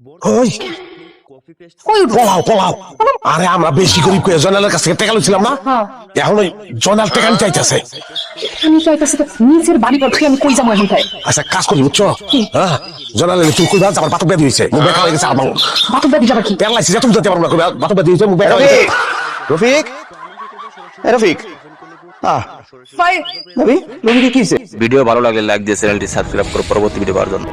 ওই ওই পলাও পলাও আরে আমরা বেশি গরিব করে জয়নালের কাছ থেকে টাকা লইছিলাম না এখন ওই জয়নাল টাকা চাইতেছে আমি চাইতেছি তো নিচের বাড়ি পর আমি কই যাবো এখন তাই আচ্ছা কাজ করি বুঝছো হ্যাঁ জয়নালের তুমি কই যাও আমার বাতক ব্যাধি হয়েছে মুখ ব্যথা হয়ে গেছে আমার বাতক ব্যাধি যাবে কি পেলাইছি যে তুমি যেতে পারবো না বাতক ব্যাধি হয়েছে মুখ ব্যথা হয়ে গেছে রফিক রফিক ভাই ভাবি রফিক কি হইছে? ভিডিও ভালো লাগলে লাইক দিয়ে চ্যানেলটি সাবস্ক্রাইব করো পরবর্তী ভিডিও পাওয়ার জন্য।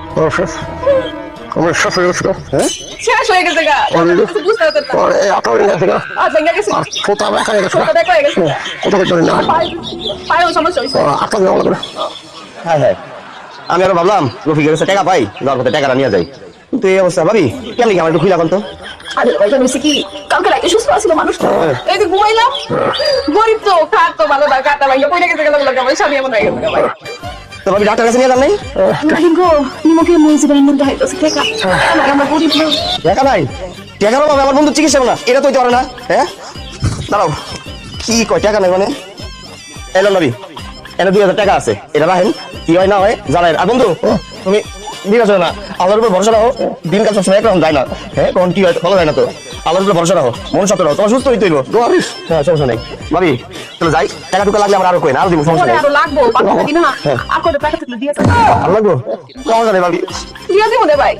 আমার শেষ হয়ে গেছে হ্যাঁ শেষ হয়ে গেছে গা কিছু বুঝতে পারতেন না আরে আটা হয়ে গেছে আচ্ছা গেছে গেছে কোথা দেখা গেছে কথা দেখা হয়ে গেছে কোথা করে না পায়ে সমস্যা হইছে আটা দেওয়া লাগবে হ্যাঁ হ্যাঁ আমি আরো ভাবলাম রফিকের কাছে টাকা পাই যার পথে টাকাটা নিয়ে যাই কিন্তু এই অবস্থা ভাবি কেন লিখে আমার একটু খুলে তো আরে ওইটা হইছে কি কালকে রাতে সুস্থ ছিল মানুষটা এই যে ঘুমাইলাম গরিব তো খাট তো ভালো না কাটা ভাইয়া পয়লা গেছে গেল আমার স্বামী এমন হয়ে গেছে ভাই তো ভাবি ডাক্তার কাছে নিয়ে যান নাই নাই গো নিমকে মইছে বাড়ির মধ্যে হইতাছে টাকা আমরা গরিব লোক টাকা নাই টাকা পাবে আমার বন্ধু চিকিৎসা না এটা তো হইতে পারে না হ্যাঁ দাঁড়াও কি কয় টাকা নাই মানে এলো নবী এনে 2000 টাকা আছে এটা রাখেন কি হয় না হয় জানাই আর বন্ধু তুমি বিকাশ না আল্লাহর উপর ভরসা রাখো দিন কাজ সবসময় একরকম যায় না হ্যাঁ কোন কি হয় ভালো যায় না তো আল্লাহর উপর ভরসা রাখো মন সত্য রাখো তোমার সুস্থ হইতে হইব হ্যাঁ সমস্যা নেই ভাবি তাহলে যাই টাকা টুকা লাগলে আমরা আরো কই না আরো দিব সমস্যা নেই আরো লাগবো বাকি দিন না আর কত টাকা থাকলে দিয়েছে ভালো লাগবো সমস্যা নেই ভাবি দিয়া দিব রে ভাই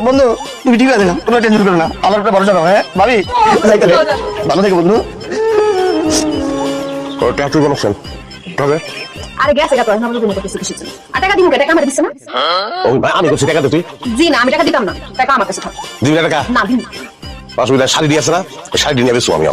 বন্ধু তুমি ঠিক আছে না কোনো টেনশন করো না আল্লাহর উপর ভরসা রাখো হ্যাঁ ভাবি যাইতে ভালো থেকো বন্ধু ওটা তুই বলছেন তবে আরে গেছে গা তো আমরা কোনো কিছু কিছু আর টাকা দিমু টাকা আমার দিছ না ও ভাই আমি করছি টাকা দে তুই জি না আমি টাকা দিতাম না টাকা আমার কাছে থাক দিবি না টাকা না দিন অসুবিধা শাড়ি দিয়েছে না শাড়ি নিয়ে বেসু আমি